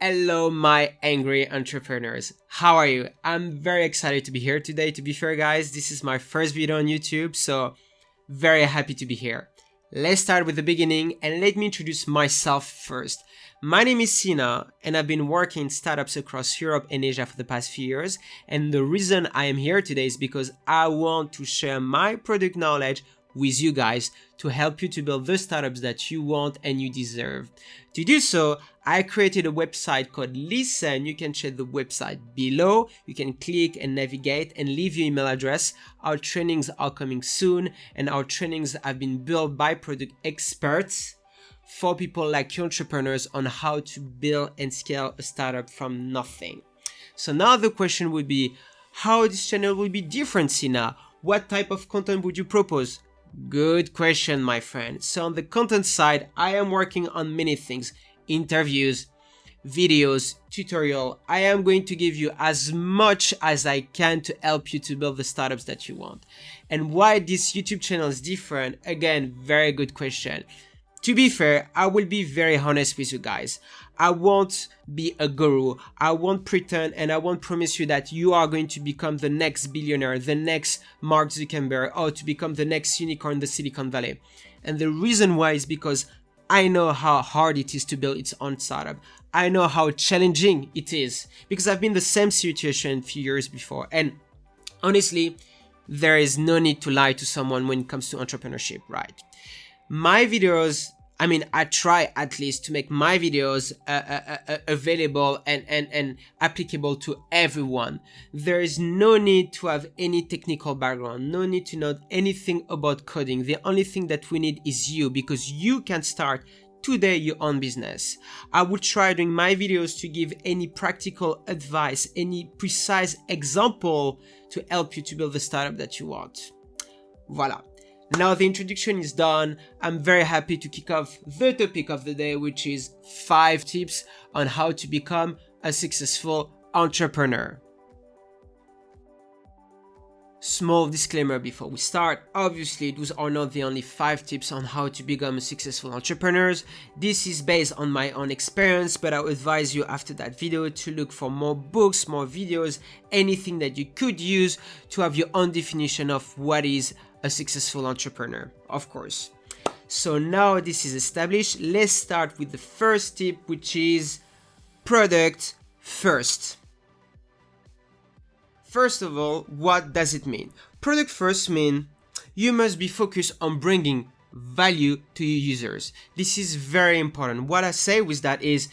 Hello, my angry entrepreneurs. How are you? I'm very excited to be here today. To be fair, guys, this is my first video on YouTube, so very happy to be here. Let's start with the beginning and let me introduce myself first. My name is Sina and I've been working in startups across Europe and Asia for the past few years. And the reason I am here today is because I want to share my product knowledge with you guys to help you to build the startups that you want and you deserve. To do so, I created a website called Lisen. You can check the website below. You can click and navigate and leave your email address. Our trainings are coming soon and our trainings have been built by product experts for people like you entrepreneurs on how to build and scale a startup from nothing. So now the question would be, how this channel will be different, Sina? What type of content would you propose? Good question, my friend. So on the content side, I am working on many things: interviews, videos, tutorial. I am going to give you as much as I can to help you to build the startups that you want. And why this YouTube channel is different? Again, very good question. To be fair, I will be very honest with you guys. I won't be a guru. I won't pretend and I won't promise you that you are going to become the next billionaire, the next Mark Zuckerberg, or to become the next unicorn in the Silicon Valley. And the reason why is because I know how hard it is to build its own startup. I know how challenging it is because I've been in the same situation a few years before. And honestly, there is no need to lie to someone when it comes to entrepreneurship, right? My videos, I try at least to make my videos available and applicable to everyone. There is no need to have any technical background, no need to know anything about coding. The only thing that we need is you, because you can start today your own business. I will try during my videos to give any practical advice, any precise example to help you to build the startup that you want. Voila. Now the introduction is done. I'm very happy to kick off the topic of the day, which is 5 tips on how to become a successful entrepreneur. Small disclaimer before we start. Obviously, those are not the only 5 tips on how to become a successful entrepreneur. This is based on my own experience, but I would advise you after that video to look for more books, more videos, anything that you could use to have your own definition of what is a successful entrepreneur, of course. So now this is established, let's start with the first tip, which is product first. First of all, what does it mean? Product first means you must be focused on bringing value to your users. This is very important. What I say with that is,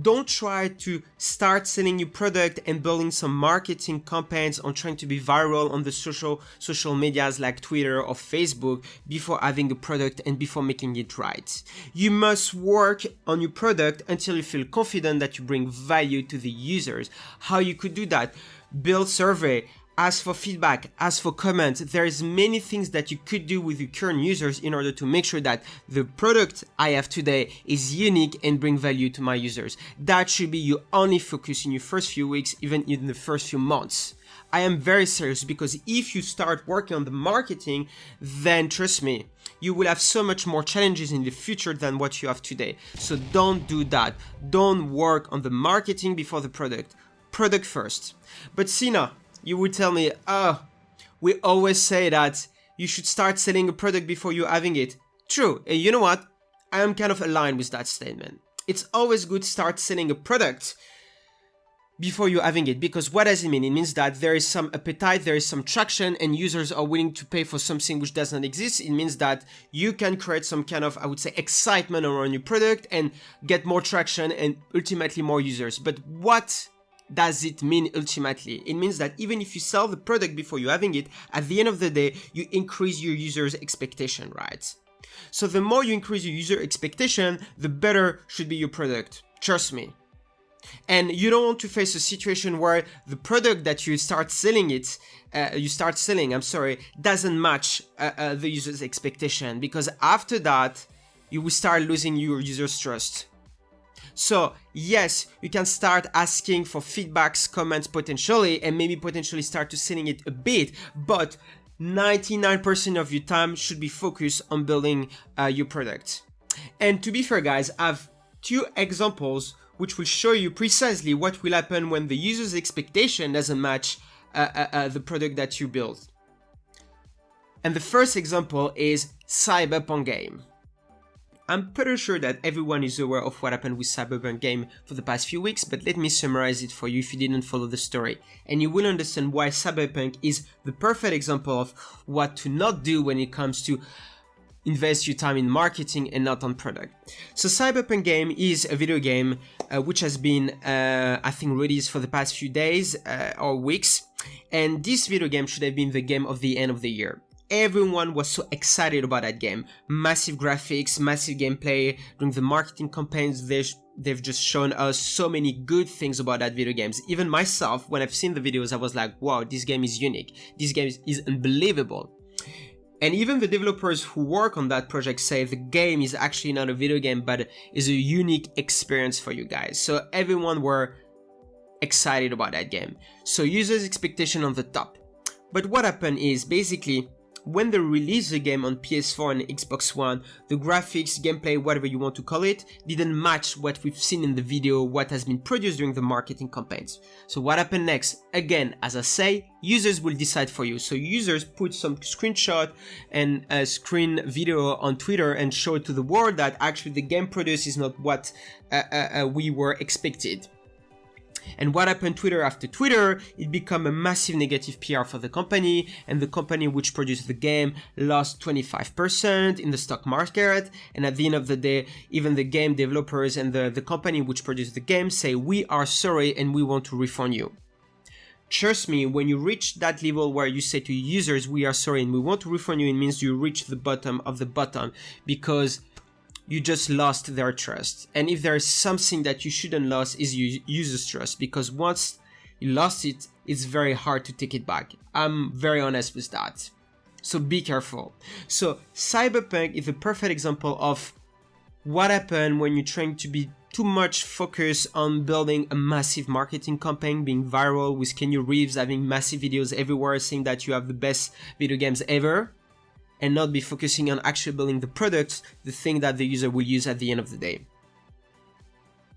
don't try to start selling your product and building some marketing campaigns on trying to be viral on the social medias like Twitter or Facebook before having a product and before making it right. You must work on your product until you feel confident that you bring value to the users. How you could do that? Build survey, ask for feedback, ask for comments. There's many things that you could do with your current users in order to make sure that the product I have today is unique and bring value to my users. That should be your only focus in your first few weeks, even in the first few months. I am very serious, because if you start working on the marketing, then trust me, you will have so much more challenges in the future than what you have today. So don't do that. Don't work on the marketing before the product. Product first. But Sina, you would tell me, we always say that you should start selling a product before you're having it. True, and you know what? I am kind of aligned with that statement. It's always good to start selling a product before you're having it, because what does it mean? It means that there is some appetite, there is some traction, and users are willing to pay for something which does not exist. It means that you can create some kind of, I would say, excitement around your product and get more traction and ultimately more users. But what does it mean ultimately? It means that even if you sell the product before you're having it, at the end of the day, you increase your users' expectation, right? So the more you increase your user expectation, the better should be your product. Trust me. And you don't want to face a situation where the product that you start selling doesn't match the user's expectation, because after that, you will start losing your users' trust. So yes, you can start asking for feedbacks, comments potentially, and maybe potentially start to selling it a bit, but 99% of your time should be focused on building your product. And to be fair, guys, I have 2 examples which will show you precisely what will happen when the user's expectation doesn't match the product that you build. And the first example is Cyberpunk game. I'm pretty sure that everyone is aware of what happened with Cyberpunk game for the past few weeks, but let me summarize it for you if you didn't follow the story, and you will understand why Cyberpunk is the perfect example of what to not do when it comes to invest your time in marketing and not on product. So Cyberpunk game is a video game which has been, I think, released for the past few days or weeks, and this video game should have been the game of the end of the year. Everyone was so excited about that game. Massive graphics, massive gameplay. During the marketing campaigns, they've just shown us so many good things about that video games. Even myself, when I've seen the videos, I was like, wow, this game is unique. This game is unbelievable. And even the developers who work on that project say the game is actually not a video game, but is a unique experience for you guys. So everyone were excited about that game. So users' expectation on the top. But what happened is basically, when they released the game on PS4 and Xbox One, the graphics, gameplay, whatever you want to call it, didn't match what we've seen in the video, what has been produced during the marketing campaigns. So what happened next? Again, as I say, users will decide for you. So users put some screenshot and a screen video on Twitter and show it to the world that actually the game produced is not what we were expected. And what happened Twitter after Twitter, it became a massive negative PR for the company, and the company which produced the game lost 25% in the stock market, and at the end of the day, even the game developers and the company which produced the game say, we are sorry and we want to refund you. Trust me, when you reach that level where you say to users, we are sorry and we want to refund you, it means you reach the bottom of the bottom, because you just lost their trust. And if there is something that you shouldn't lose is users' trust, because once you lost it, it's very hard to take it back. I'm very honest with that. So be careful. So Cyberpunk is a perfect example of what happened when you're trying to be too much focused on building a massive marketing campaign, being viral with Keanu Reeves having massive videos everywhere saying that you have the best video games ever, and not be focusing on actually building the product, the thing that the user will use at the end of the day.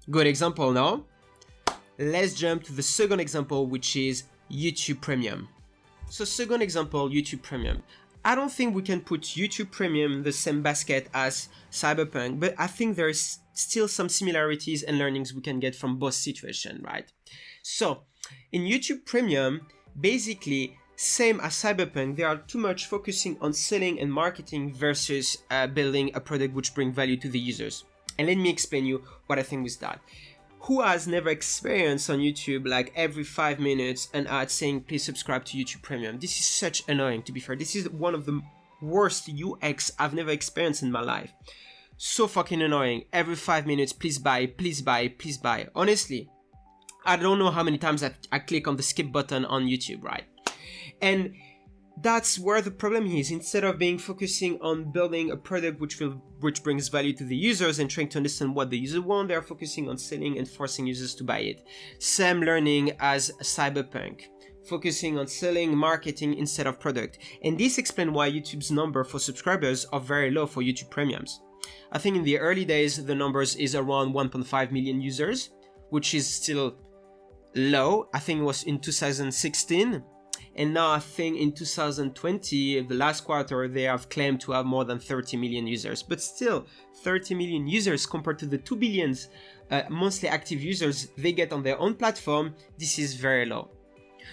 Good example now. Let's jump to the second example, which is YouTube Premium. So second example, YouTube Premium. I don't think we can put YouTube Premium in the same basket as Cyberpunk, but I think there's still some similarities and learnings we can get from both situations, right? So in YouTube Premium, basically, same as Cyberpunk, they are too much focusing on selling and marketing versus building a product which brings value to the users. And let me explain you what I think with that. Who has never experienced on YouTube like every 5 minutes an ad saying please subscribe to YouTube Premium? This is such annoying, to be fair. This is one of the worst UX I've never experienced in my life. So fucking annoying. Every 5 minutes, please buy, please buy, please buy. Honestly, I don't know how many times I click on the skip button on YouTube, right? And that's where the problem is. Instead of focusing on building a product which brings value to the users and trying to understand what the user want, they're focusing on selling and forcing users to buy it. Same learning as Cyberpunk, focusing on selling, marketing instead of product. And this explains why YouTube's number for subscribers are very low for YouTube Premiums. I think in the early days, the numbers is around 1.5 million users, which is still low. I think it was in 2016. And now I think in 2020, the last quarter, they have claimed to have more than 30 million users. But still, 30 million users compared to the 2 billion monthly active users they get on their own platform, this is very low.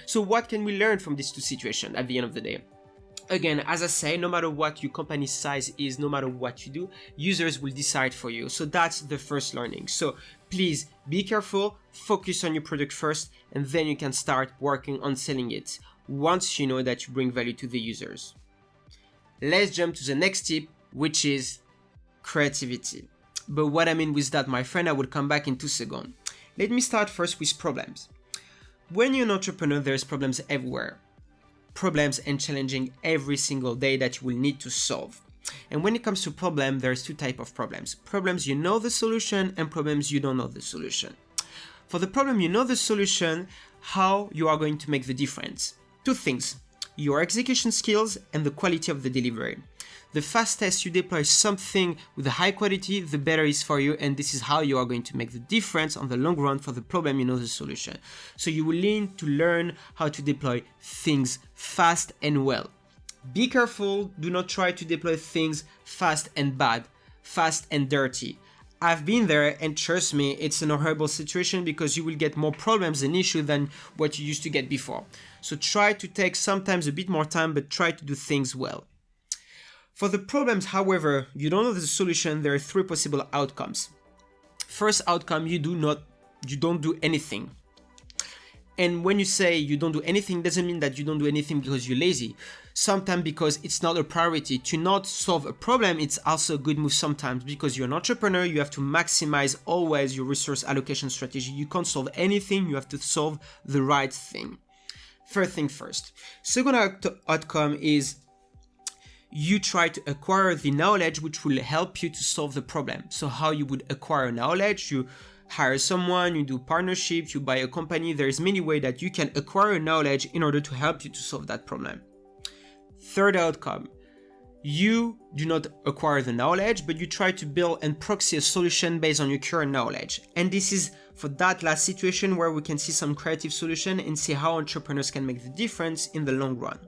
So what can we learn from these two situations at the end of the day? Again, as I say, no matter what your company's size is, no matter what you do, users will decide for you. So that's the first learning. So please be careful, focus on your product first, and then you can start working on selling it once you know that you bring value to the users. Let's jump to the next tip, which is creativity. But what I mean with that, my friend, I will come back in 2 seconds. Let me start first with problems. When you're an entrepreneur, there's problems everywhere. Problems and challenging every single day that you will need to solve. And when it comes to problem, there's 2 types of problems. Problems you know the solution and problems you don't know the solution. For the problem you know the solution, how you are going to make the difference. 2 things, your execution skills and the quality of the delivery. The fastest you deploy something with a high quality, the better it is for you, and this is how you are going to make the difference on the long run for the problem, you know the solution. So you will need to learn how to deploy things fast and well. Be careful, do not try to deploy things fast and bad, fast and dirty. I've been there, and trust me, it's an horrible situation because you will get more problems and issues than what you used to get before. So try to take sometimes a bit more time, but try to do things well. For the problems, however, you don't know the solution, there are 3 possible outcomes. First outcome, you don't do anything. And when you say you don't do anything, doesn't mean that you don't do anything because you're lazy. Sometimes because it's not a priority. To not solve a problem, it's also a good move sometimes because you're an entrepreneur, you have to maximize always your resource allocation strategy. You can't solve anything, you have to solve the right thing. First thing first. Second outcome is you try to acquire the knowledge which will help you to solve the problem. So how you would acquire knowledge, you hire someone, you do partnership, you buy a company. There's many ways that you can acquire knowledge in order to help you to solve that problem. Third outcome, you do not acquire the knowledge, but you try to build and proxy a solution based on your current knowledge. And this is for that last situation where we can see some creative solution and see how entrepreneurs can make the difference in the long run.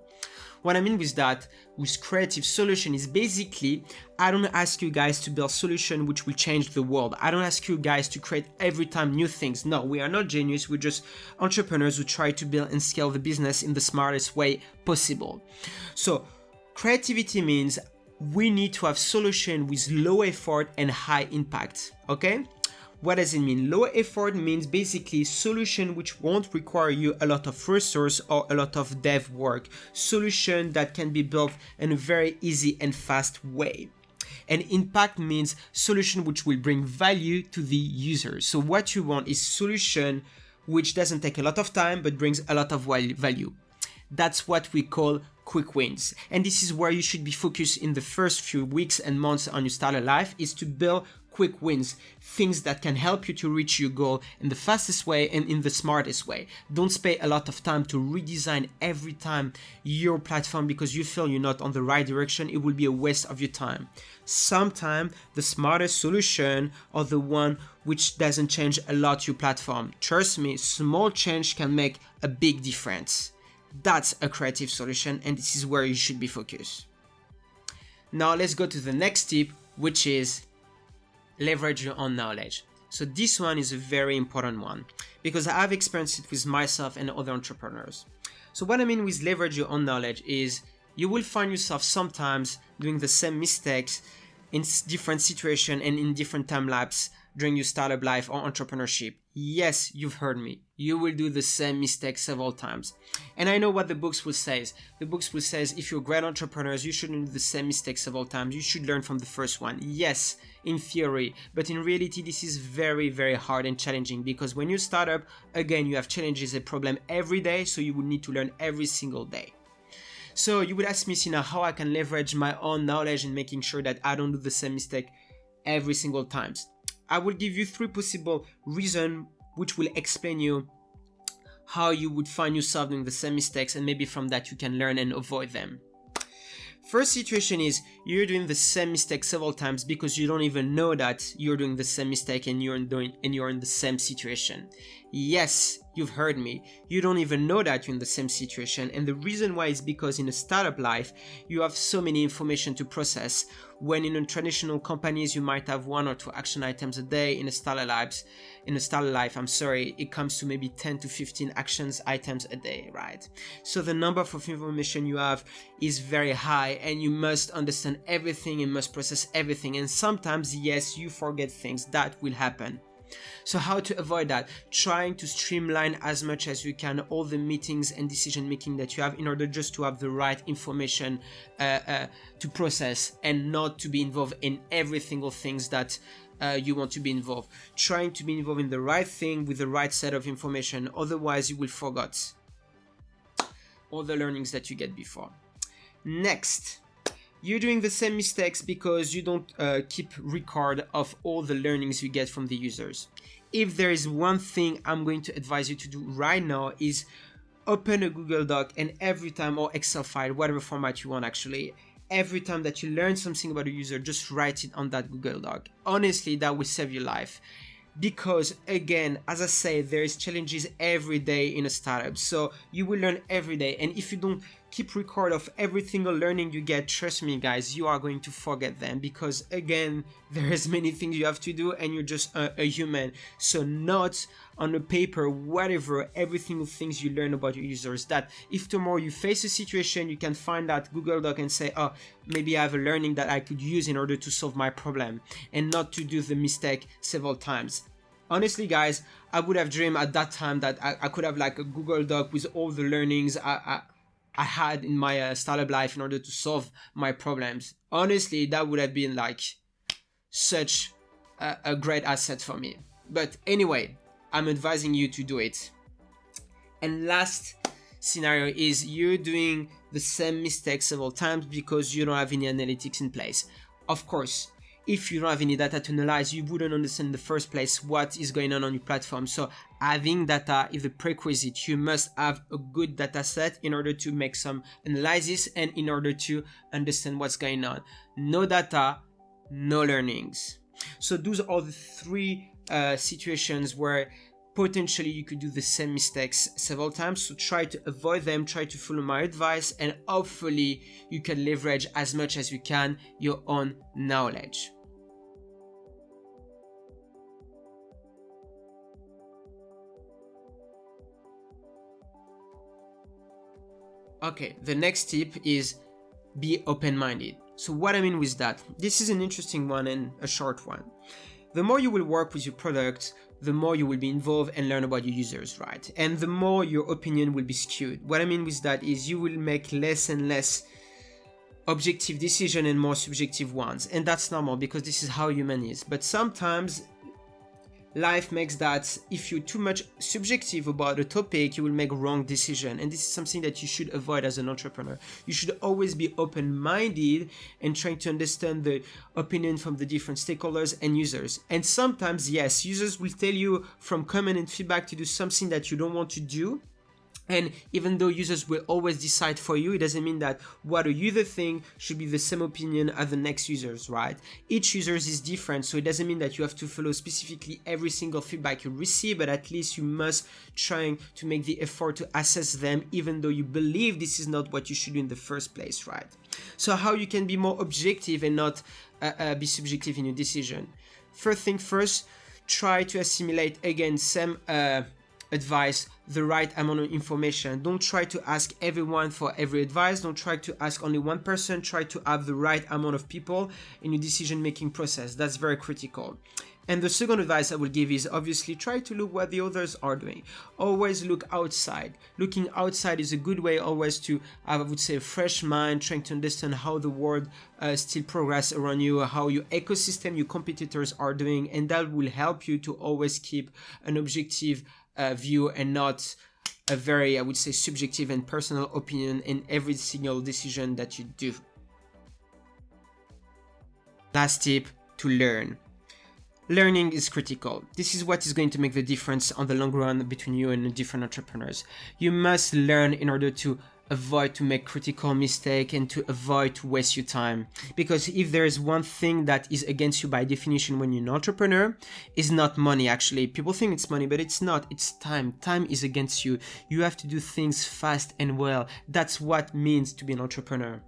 What I mean with that, with creative solution, is basically, I don't ask you guys to build solution which will change the world. I don't ask you guys to create every time new things. No, we are not genius. We're just entrepreneurs who try to build and scale the business in the smartest way possible. So creativity means we need to have solution with low effort and high impact. Okay? What does it mean? Low effort means basically solution which won't require you a lot of resource or a lot of dev work. Solution that can be built in a very easy and fast way. And impact means solution which will bring value to the user. So what you want is solution which doesn't take a lot of time but brings a lot of value. That's what we call quick wins. And this is where you should be focused in the first few weeks and months on your starter life, is to build quick wins, things that can help you to reach your goal in the fastest way and in the smartest way. Don't spend a lot of time to redesign every time your platform because you feel you're not on the right direction. It will be a waste of your time. Sometimes the smartest solution are the one which doesn't change a lot your platform. Trust me, small change can make a big difference. That's a creative solution, and this is where you should be focused. Now let's go to the next tip, which is leverage your own knowledge. So this one is a very important one because I've experienced it with myself and other entrepreneurs. So what I mean with leverage your own knowledge is you will find yourself sometimes doing the same mistakes in different situations and in different time lapse during your startup life or entrepreneurship. Yes, you've heard me. You will do the same mistake several times. And I know what the books will say. The books will say if you're great entrepreneurs, you shouldn't do the same mistake several times. You should learn from the first one. Yes, in theory. But in reality, this is very, very hard and challenging because when you start up, again, you have challenges and problems every day. So you will need to learn every single day. So you would ask me, Sina, how I can leverage my own knowledge in making sure that I don't do the same mistake every single time. I will give you 3 possible reasons which will explain you how you would find yourself doing the same mistakes, and maybe from that you can learn and avoid them. First situation is you're doing the same mistake several times because you don't even know that you're doing the same mistake and you're in the same situation. Yes, you've heard me. You don't even know that you're in the same situation, and the reason why is because in a startup life you have so many information to process. When in a traditional companies you might have 1 or 2 action items a day. In a startup life, it comes to maybe 10 to 15 actions items a day, right? So the number of information you have is very high, and you must understand everything and must process everything. And sometimes, yes, you forget things. That will happen. So how to avoid that? Trying to streamline as much as you can all the meetings and decision making that you have in order just to have the right information to process and not to be involved in every single things that you want to be involved. Trying to be involved in the right thing with the right set of information. Otherwise, you will forget all the learnings that you get before. Next. You're doing the same mistakes because you don't keep record of all the learnings you get from the users. If there is one thing I'm going to advise you to do right now is open a Google Doc, and every time, or Excel file, whatever format you want actually, every time that you learn something about a user, just write it on that Google Doc. Honestly, that will save your life. Because again, as I say, there is challenges every day in a startup. So you will learn every day. And if you don't keep record of every single learning you get, trust me guys, you are going to forget them. Because again, there is many things you have to do and you're just a human. So note on a paper, whatever, every single things you learn about your users, that if tomorrow you face a situation, you can find that Google Doc and say, oh, maybe I have a learning that I could use in order to solve my problem, and not to do the mistake several times. Honestly guys, I would have dreamed at that time that I could have like a Google Doc with all the learnings I had in my startup life in order to solve my problems. Honestly, that would have been like such a great asset for me. But anyway, I'm advising you to do it. And last scenario is you're doing the same mistake several times because you don't have any analytics in place. Of course, if you don't have any data to analyze, you wouldn't understand in the first place what is going on your platform. So having data is a prerequisite. You must have a good data set in order to make some analysis and in order to understand what's going on. No data, no learnings. So those are the three situations where potentially you could do the same mistakes several times. So try to avoid them, try to follow my advice, and hopefully you can leverage as much as you can your own knowledge. Okay, the next tip is be open-minded. So what I mean with that, this is an interesting one and a short one. The more you will work with your product, the more you will be involved and learn about your users, right? And the more your opinion will be skewed. What I mean with that is you will make less and less objective decisions and more subjective ones. And that's normal because this is how human is. But sometimes life makes that if you're too much subjective about a topic, you will make wrong decision. And this is something that you should avoid as an entrepreneur. You should always be open-minded and trying to understand the opinion from the different stakeholders and users. And sometimes, yes, users will tell you from comment and feedback to do something that you don't want to do. And even though users will always decide for you, it doesn't mean that what a user thinks should be the same opinion as the next users, right? Each user is different, so it doesn't mean that you have to follow specifically every single feedback you receive, but at least you must try to make the effort to assess them, even though you believe this is not what you should do in the first place, right? So how you can be more objective and not be subjective in your decision? First thing first, try to assimilate, again, same advice, the right amount of information. Don't try to ask everyone for every advice. Don't try to ask only one person. Try to have the right amount of people in your decision-making process. That's very critical. And the second advice I will give is obviously try to look what the others are doing. Always look outside. Looking outside is a good way always to have, I would say, a fresh mind, trying to understand how the world still progress around you, how your ecosystem, your competitors are doing, and that will help you to always keep an objective view and not a very, I would say, subjective and personal opinion in every single decision that you do. Last tip, to learn. Learning is critical. This is what is going to make the difference on the long run between you and different entrepreneurs. You must learn in order to avoid to make critical mistake and to avoid to waste your time. Because if there is one thing that is against you by definition when you're an entrepreneur, is not money actually. People think it's money, but it's not. It's time. Time is against you. You have to do things fast and well. That's what it means to be an entrepreneur.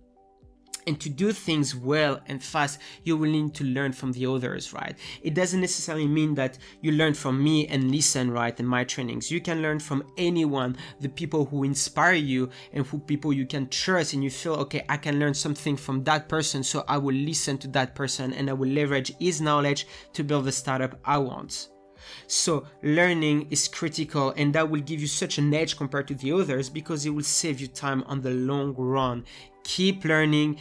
And to do things well and fast, you will need to learn from the others, right? It doesn't necessarily mean that you learn from me and Lisen, right, and my trainings. You can learn from anyone, the people who inspire you and who people you can trust, and you feel, okay, I can learn something from that person, so I will listen to that person and I will leverage his knowledge to build the startup I want. So learning is critical, and that will give you such an edge compared to the others because it will save you time on the long run. Keep learning,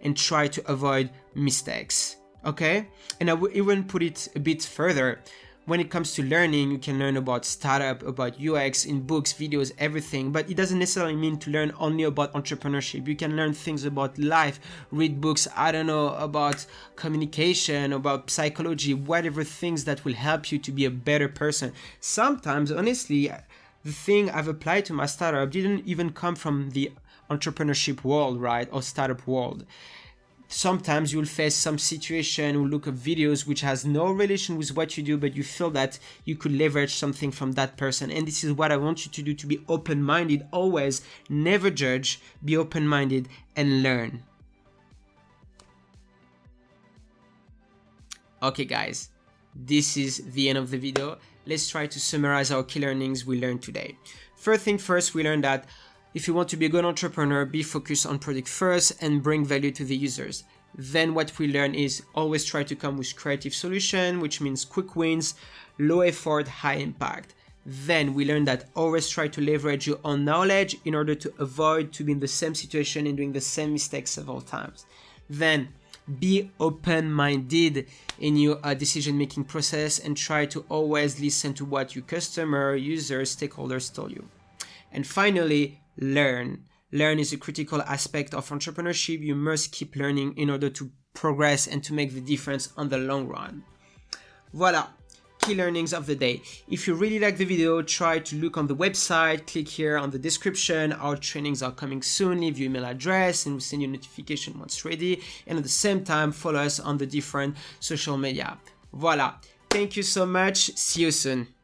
and try to avoid mistakes, okay? And I would even put it a bit further. When it comes to learning, you can learn about startup, about UX in books, videos, everything, but it doesn't necessarily mean to learn only about entrepreneurship. You can learn things about life, read books, I don't know, about communication, about psychology, whatever things that will help you to be a better person. Sometimes, honestly, the thing I've applied to my startup didn't even come from the entrepreneurship world, right, or startup world. Sometimes you'll face some situation or look at videos which has no relation with what you do, but you feel that you could leverage something from that person. And this is what I want you to do, to be open-minded always. Never judge, be open-minded and learn. Okay guys, this is the end of the video. Let's try to summarize our key learnings we learned today. First thing first, we learned that if you want to be a good entrepreneur, be focused on product first and bring value to the users. Then what we learn is always try to come with creative solution, which means quick wins, low effort, high impact. Then we learned that always try to leverage your own knowledge in order to avoid to be in the same situation and doing the same mistakes several times. Then be open-minded in your decision-making process and try to always listen to what your customer, users, stakeholders tell you. And finally, learn. Learn is a critical aspect of entrepreneurship. You must keep learning in order to progress and to make the difference on the long run. Voila, key learnings of the day. If you really like the video, try to look on the website, click here on the description. Our trainings are coming soon. Leave your email address and we'll send you a notification once ready. And at the same time, follow us on the different social media. Voila, thank you so much. See you soon.